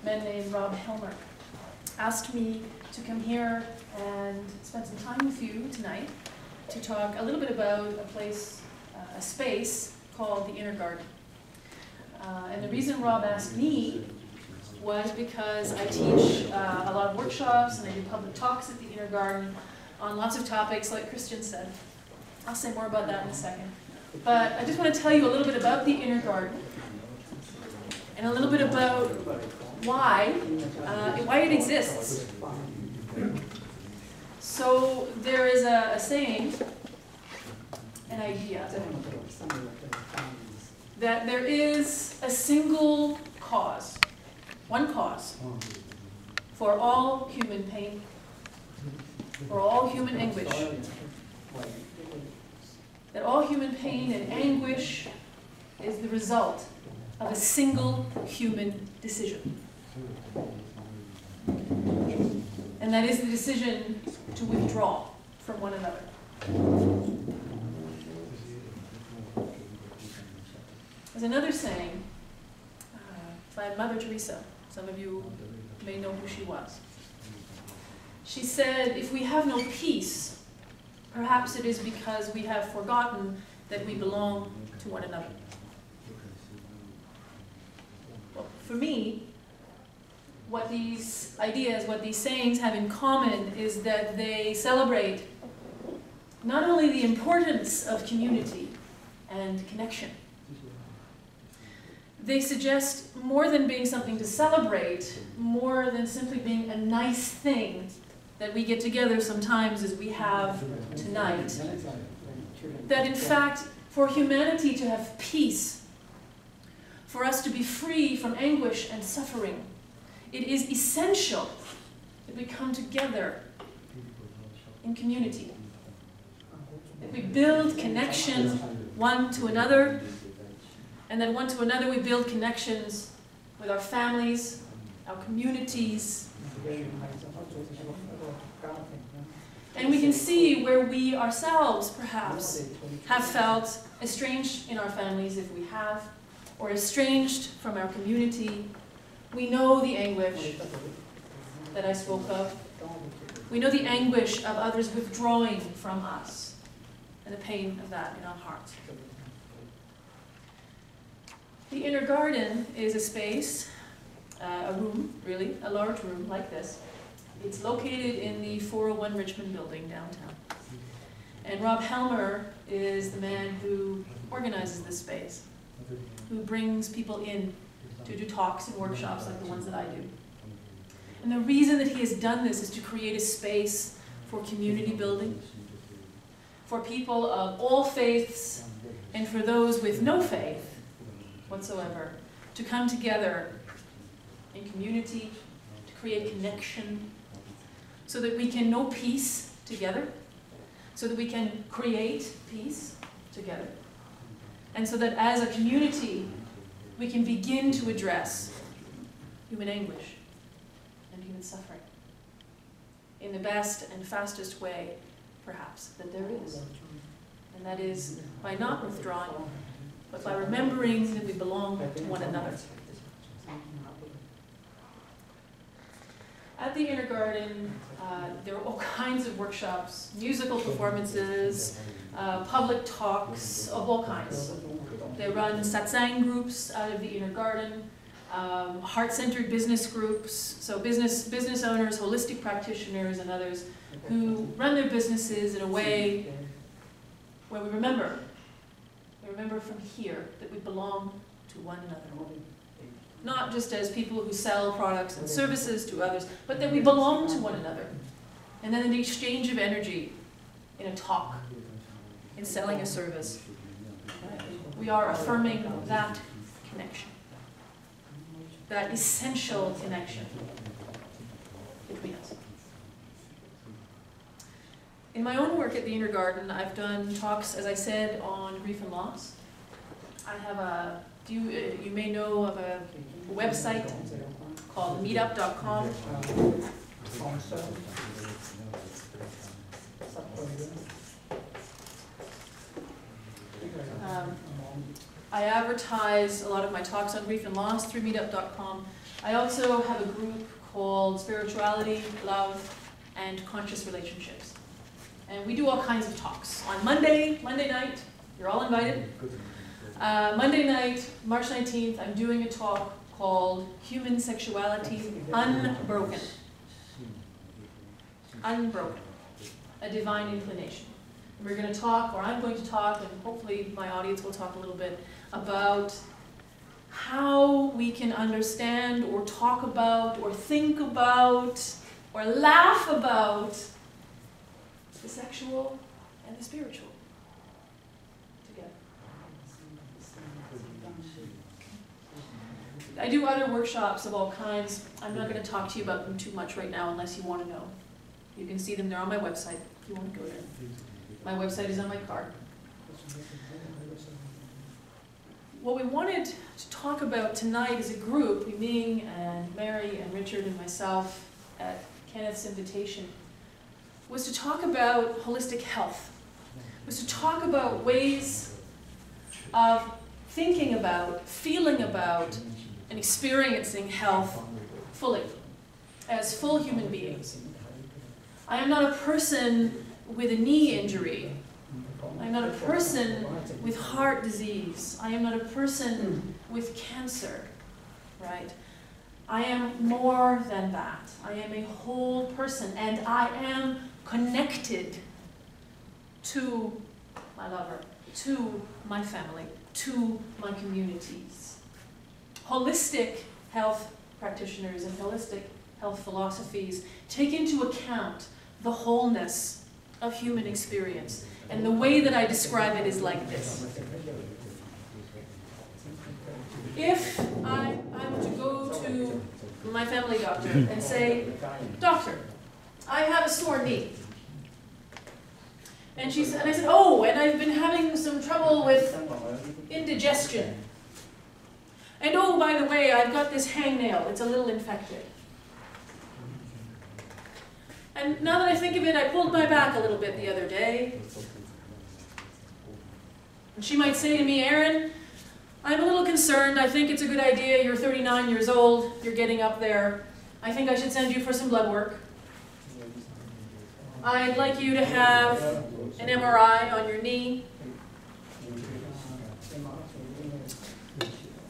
man named Rob Helmer asked me to come here and spend some time with you tonight to talk a little bit about a space called the Inner Garden. And the reason Rob asked me was because I teach a lot of workshops and I do public talks at the Inner Garden on lots of topics, like Christian said. I'll say more about that in a second. But I just want to tell you a little bit about the Inner Garden and a little bit about why it exists. So there is a saying, an idea, that there is a single cause, one cause, for all human pain, for all human anguish. That all human pain and anguish is the result of a single human decision. And that is the decision to withdraw from one another. There's another saying by Mother Teresa. Some of you may know who she was. She said, if we have no peace, perhaps it is because we have forgotten that we belong to one another. Well, for me, what these ideas, what these sayings have in common is that they celebrate not only the importance of community and connection, they suggest more than being something to celebrate, more than simply being a nice thing that we get together sometimes as we have tonight. That in fact, for humanity to have peace, for us to be free from anguish and suffering, it is essential that we come together in community. That we build connection one to another, and then one to another we build connections with our families, our communities. And we can see where we ourselves, perhaps, have felt estranged in our families if we have, or estranged from our community. We know the anguish that I spoke of. We know the anguish of others withdrawing from us, and the pain of that in our hearts. The Inner Garden is a space, a room, really, a large room like this. It's located in the 401 Richmond building downtown. And Rob Helmer is the man who organizes this space, who brings people in to do talks and workshops like the ones that I do. And the reason that he has done this is to create a space for community building, for people of all faiths, and for those with no faith whatsoever, to come together in community, to create connection, so that we can know peace together, so that we can create peace together, and so that as a community we can begin to address human anguish and human suffering in the best and fastest way, perhaps, that there is. And that is by not withdrawing, but by remembering that we belong to one another. At the Inner Garden, there are all kinds of workshops, musical performances, public talks of all kinds. They run satsang groups out of the Inner Garden, heart-centered business groups, so business owners, holistic practitioners, and others who run their businesses in a way where we remember from here that we belong to one another. Not just as people who sell products and services to others, but that we belong to one another. And then in the exchange of energy, in a talk, in selling a service, we are affirming that connection, that essential connection between us. In my own work at the Inner Garden, I've done talks, as I said, on grief and loss. I have you may know of a website called meetup.com. I advertise a lot of my talks on grief and loss through meetup.com. I also have a group called Spirituality, Love, and Conscious Relationships. And we do all kinds of talks. On Monday night, you're all invited. Monday night, March 19th, I'm doing a talk called Human Sexuality Unbroken. Unbroken. A Divine Inclination. And we're going to talk, or I'm going to talk, and hopefully my audience will talk a little bit about how we can understand or talk about or think about or laugh about the sexual and the spiritual together. I do other workshops of all kinds. I'm not going to talk to you about them too much right now unless you want to know. You can see them, they're on my website if you want to go there. My website is on my card. What we wanted to talk about tonight as a group, Ming and Mary and Richard and myself at Kenneth's invitation, was to talk about holistic health. Was to talk about ways of thinking about, feeling about, and experiencing health fully, as full human beings. I am not a person with a knee injury. I am not a person with heart disease. I am not a person with cancer, right? I am more than that. I am a whole person, and I am connected to my lover, to my family, to my communities. Holistic health practitioners and holistic health philosophies take into account the wholeness of human experience. And the way that I describe it is like this. If I were to go to my family doctor and say, "Doctor, I have a sore knee." And I said, "Oh, and I've been having some trouble with indigestion. And oh, by the way, I've got this hangnail, it's a little infected." And now that I think of it, I pulled my back a little bit the other day. And she might say to me, "Erin, I'm a little concerned. I think it's a good idea. You're 39 years old. You're getting up there. I think I should send you for some blood work. I'd like you to have an MRI on your knee.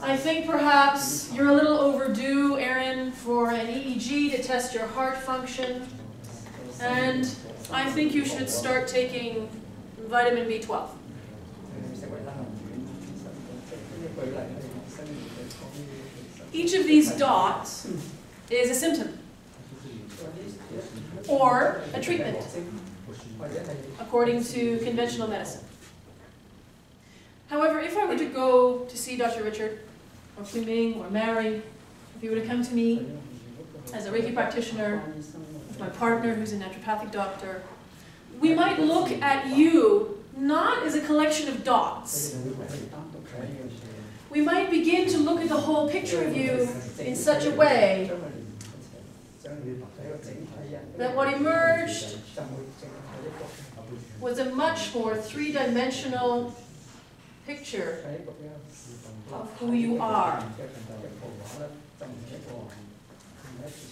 I think perhaps you're a little overdue, Erin, for an EEG to test your heart function. And I think you should start taking vitamin B12. Each of these dots is a symptom or a treatment, according to conventional medicine. However, if I were to go to see Dr. Richard, or Ming, or Mary, if you were to come to me as a Reiki practitioner, with my partner who's a naturopathic doctor, we might look at you not as a collection of dots. We might begin to look at the whole picture of you in such a way that what emerged was a much more three-dimensional picture of who you are.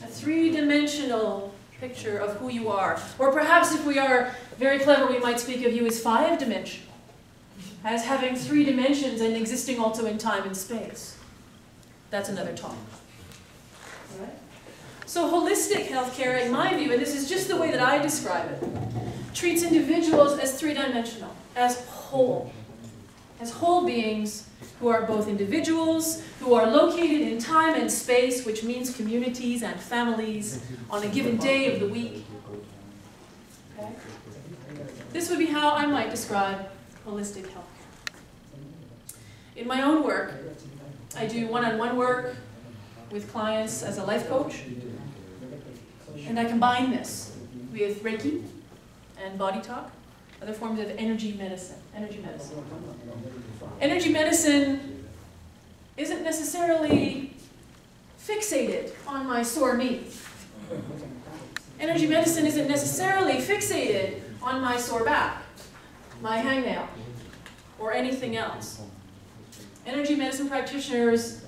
A three-dimensional picture of who you are. Or perhaps if we are very clever, we might speak of you as five-dimensional, as having three dimensions and existing also in time and space. That's another talk. All right? So holistic healthcare, in my view, and this is just the way that I describe it, treats individuals as three-dimensional, as whole beings who are both individuals, who are located in time and space, which means communities and families on a given day of the week. Okay? This would be how I might describe holistic healthcare. In my own work, I do one-on-one work with clients as a life coach, and I combine this with Reiki and body talk, other forms of energy medicine. Energy medicine isn't necessarily fixated on my sore knee. Energy medicine isn't necessarily fixated on my sore back, my hangnail, or anything else. Energy medicine practitioners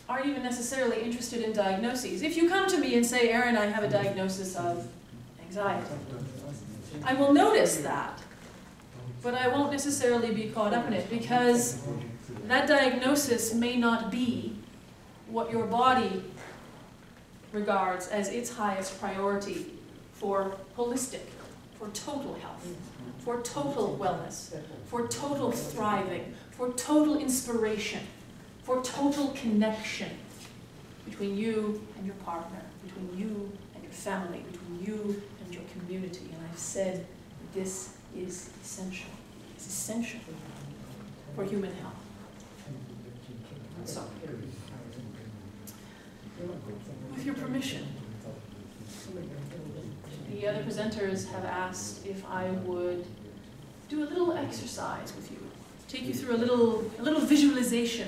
aren't even necessarily interested in diagnoses. If you come to me and say, Erin, I have a diagnosis of anxiety, I will notice that, but I won't necessarily be caught up in it, because that diagnosis may not be what your body regards as its highest priority for holistic, for total health, for total wellness, for total thriving, for total inspiration, for total connection between you and your partner, between you and your family, between you and your community. And I've said this is essential. It's essential for human health. So, with your permission, the other presenters have asked if I would do a little exercise with you, take you through a little visualization,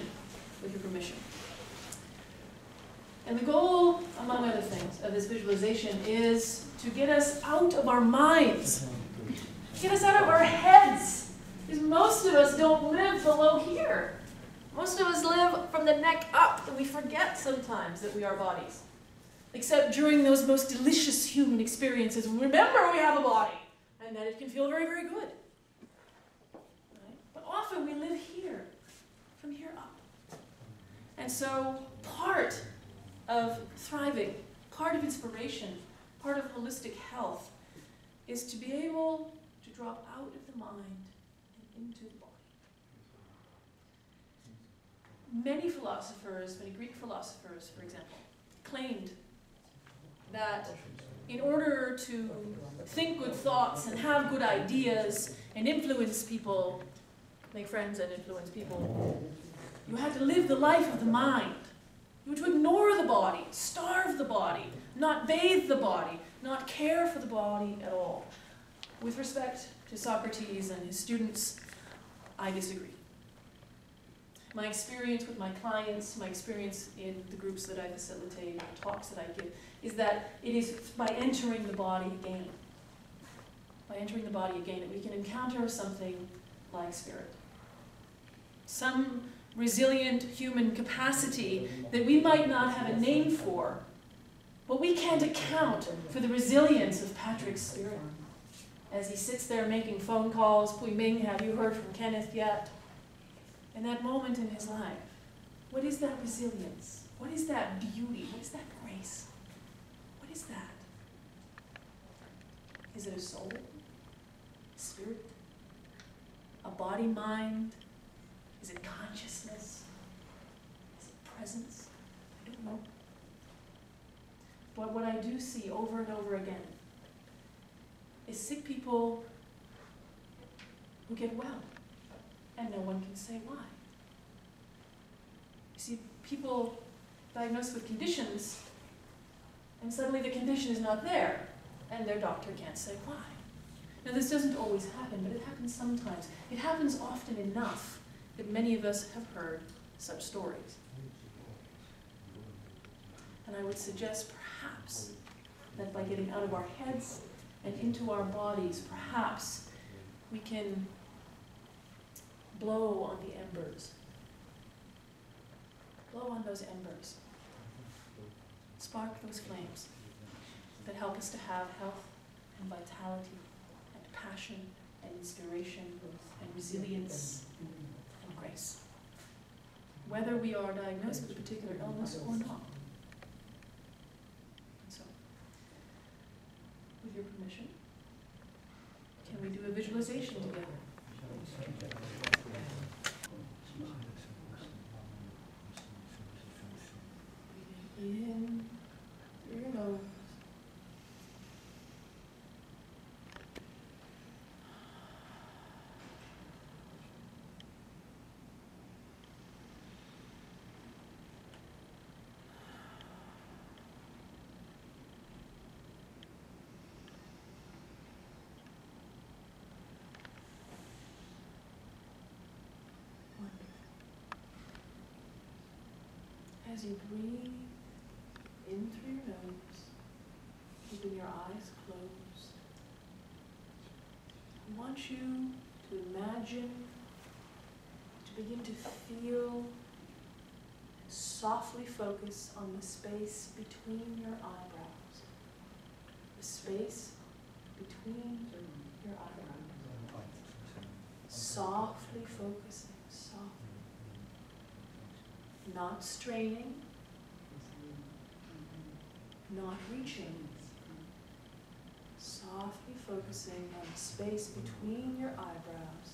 with your permission. And the goal, among other things, of this visualization is to get us out of our minds, get us out of our heads, because most of us don't live below here. Most of us live from the neck up, and we forget sometimes that we are bodies. Except during those most delicious human experiences, we remember we have a body, and that it can feel very, very good. Right? But often we live here, from here up. And so part of thriving, part of inspiration, part of holistic health is to be able to drop out of the mind and into the body. Many philosophers, many Greek philosophers, for example, claimed that in order to think good thoughts and have good ideas and influence people, make friends and influence people, you had to live the life of the mind. You had to ignore the body, starve the body, not bathe the body, not care for the body at all. With respect to Socrates and his students, I disagree. My experience with my clients, my experience in the groups that I facilitate, the talks that I give, is that it is by entering the body again, that we can encounter something like spirit. Some resilient human capacity that we might not have a name for, but we can't account for the resilience of Patrick's spirit. As he sits there making phone calls, Pui Ming, have you heard from Kenneth yet? In that moment in his life, what is that resilience? What is that beauty? What is that grace? What is that? Is it a soul? A spirit? A body mind? Is it consciousness? Is it presence? I don't know. But what I do see over and over again is sick people who get well, and no one can say why. You see, people diagnosed with conditions, and suddenly the condition is not there, and their doctor can't say why. Now, this doesn't always happen, but it happens sometimes. It happens often enough that many of us have heard such stories. And I would suggest perhaps that by getting out of our heads and into our bodies, perhaps we can blow on the embers. Blow on those embers. Spark those flames that help us to have health and vitality and passion and inspiration and resilience and grace, whether we are diagnosed with a particular illness or not. And so, with your permission, can we do a visualization together? In through your nose. As you breathe in through your nose, keeping your eyes closed, I want you to imagine, to begin to feel and softly focus on the space between your eyebrows. The space between your eyebrows. Softly focusing, softly. Not straining, not reaching. Softly focusing on the space between your eyebrows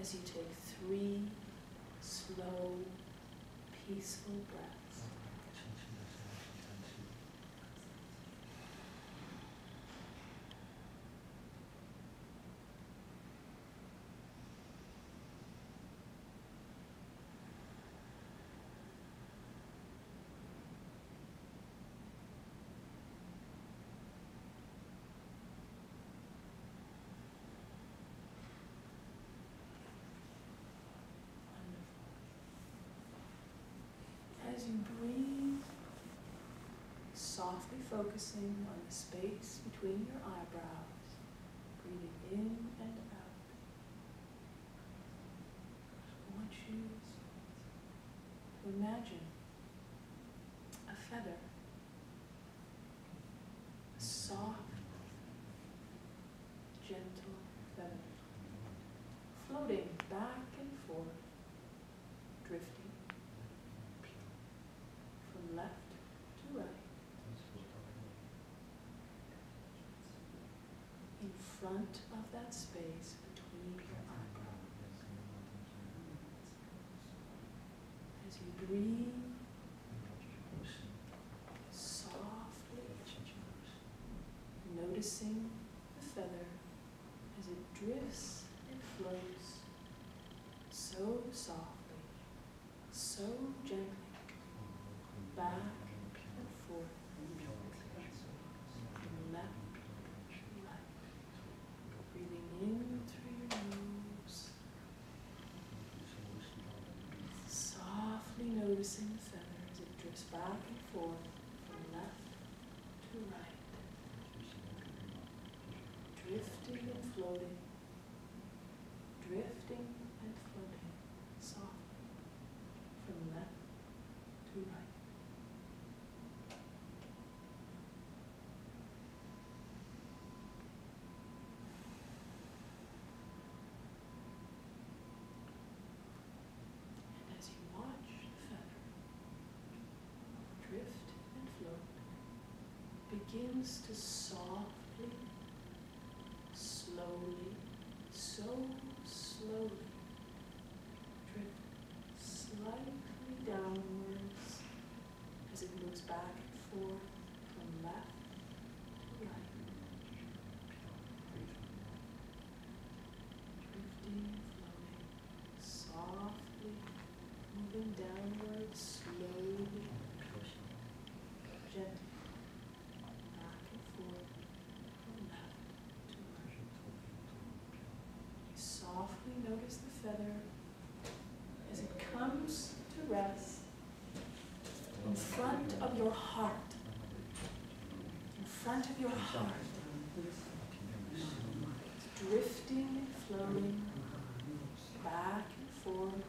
as you take 3 slow, peaceful breaths. As you breathe, softly focusing on the space between your eyebrows, breathing in and out. I want you to imagine a feather, a soft, gentle feather, floating back and forth, drifting from left to right. In front of that space between your eyebrows. As you breathe softly, noticing the feather as it drifts and floats so softly, so gently, back and forth, from left to right. Breathing in through your nose, softly noticing the feather as it drifts back and forth from left to right, drifting and floating, drifting and floating softly from left to right. As you watch the feather drift and float, begins to softly, slowly, so slowly drift slightly downwards as it moves back and forth from left to right. Drifting and floating softly, moving downwards slowly, gently, back and forth from left to right. You softly notice the feather as it comes to rest in front of your heart. In front of your heart. It's drifting and floating back and forth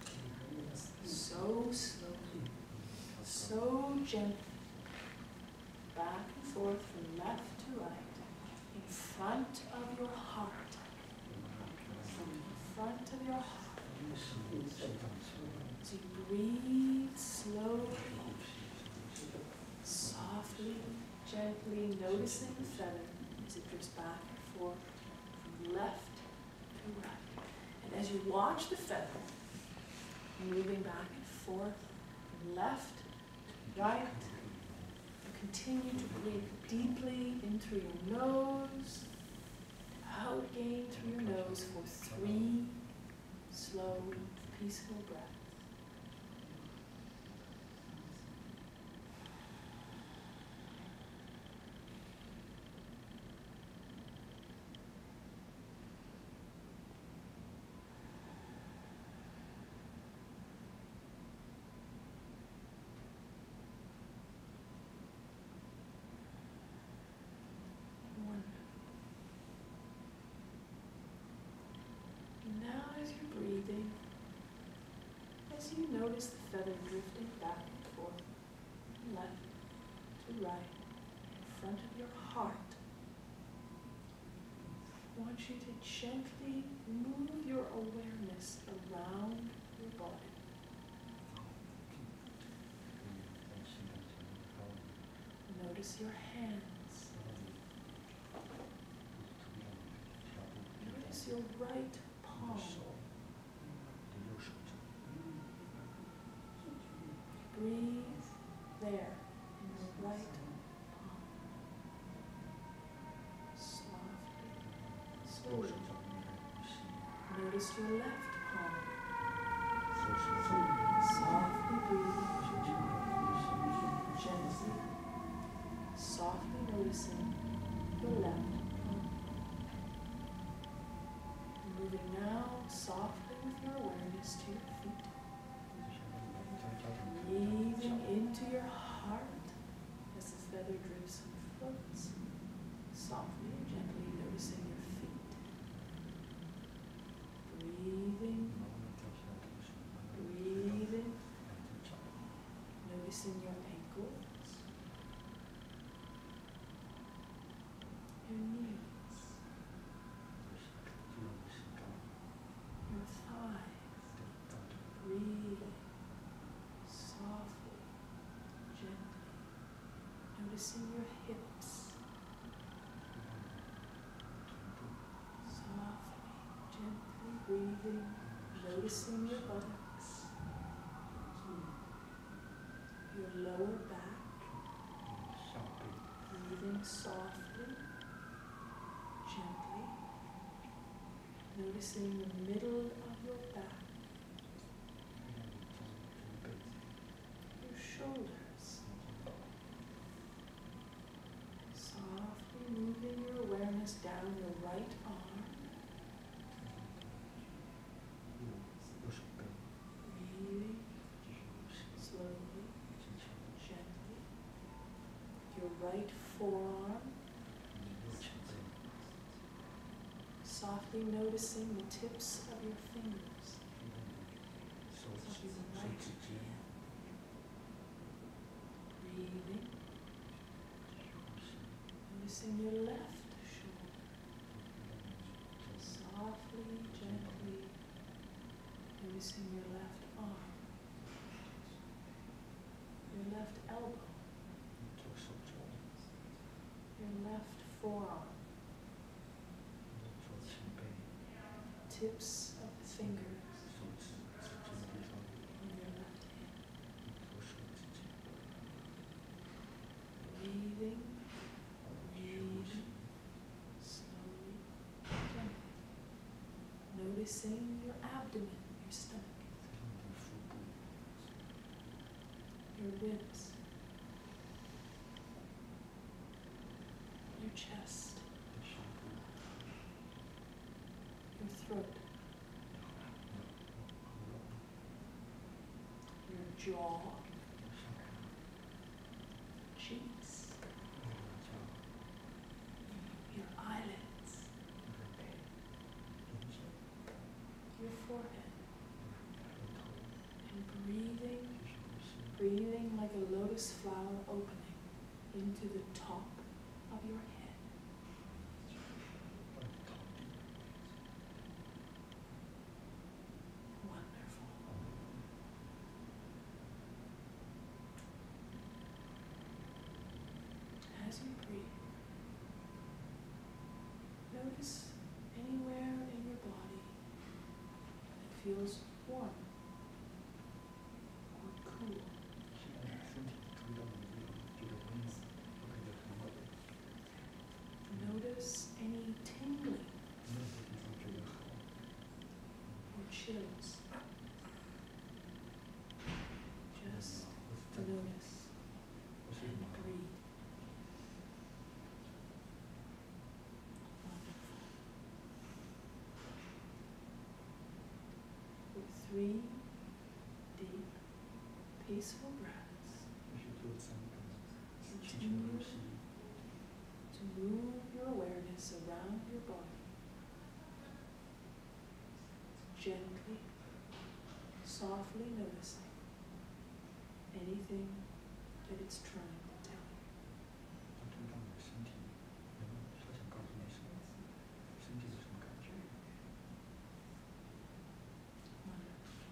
so slowly, so gently, back and forth from left to right, in front of your heart, in front of your heart. As you breathe slowly, softly, gently, noticing the feather as it drifts back and forth from left to right. And as you watch the feather moving back and forth from left to right, you continue to breathe deeply in through your nose, out again through your nose for 3 slow, peaceful breaths. Now as you're breathing, as you notice the feather drifting back and forth, left to right, in front of your heart. I want you to gently move your awareness around your body. Notice your hands. Notice your right palm. Breathe there in your right palm. Softly, slowly. Notice your left palm. Softly breathe. Gently. Softly noticing your left palm. Moving now softly with your awareness to your feet. Breathing into your heart as the feather drifts and floats. Softly and gently noticing your feet. Breathing. Breathing. Noticing your ankles. Your knees. Your thighs. Breathing. Softly, gently, noticing your hips. Softly, gently breathing, noticing your buttocks, your lower back. Breathing softly, gently, noticing the middle of your back. Shoulders. Softly moving your awareness down your right arm. Breathing slowly, gently. Your right forearm. Softly noticing the tips of your fingers. Of your right hand. Breathing. Noticing your left shoulder. Softly, gently. Noticing your left arm. Your left elbow. Your left forearm. Tips of the fingers on your left hand. Breathing, breathing, slowly, gently. Noticing your abdomen, your stomach, your ribs, your chest, your throat, your jaw, cheeks, your eyelids, your forehead, and breathing like a lotus flower opening into the top of your head. Wonderful. As you breathe, notice anywhere in your body that feels warm or cool. Notice any tingling or chills. Just notice and breathe. Wonderful. With 3 deep, peaceful breaths, continue to move your awareness around your body. Gently, softly noticing anything that it's trying to tell you. 它知道你的身体，它想告诉你什么？身体有什么感觉？ Wonderful.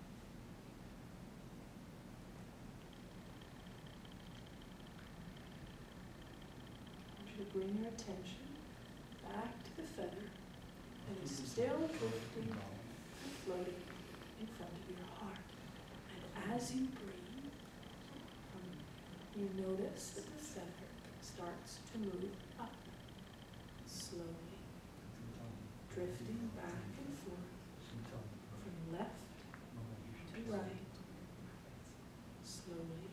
I want you to bring your attention back to the feather that is still drifting and floating in front of your heart. And as you breathe, you notice that the feather starts to move up, slowly, drifting back and forth from left to right, slowly,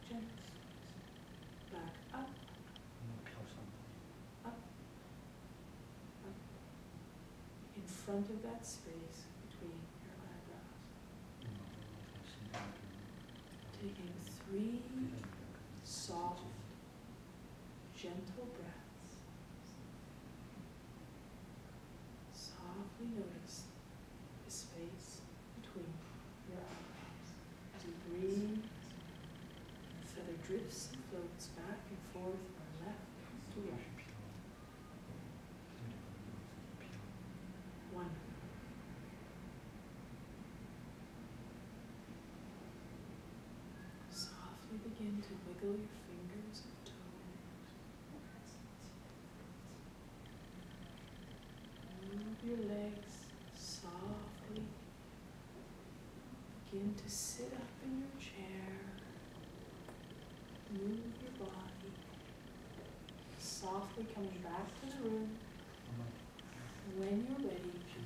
gently, back up, up, up, in front of that space between your eyebrows. Taking 3 soft, gentle breaths. Softly notice the space between your eyebrows. As you breathe, the feather drifts and floats back and forth from left to right. 1. Softly begin to wiggle your fingers and toes. Move your legs softly. Begin to sit up in your chair. Move your body. Softly coming back to the room. When you're ready, you can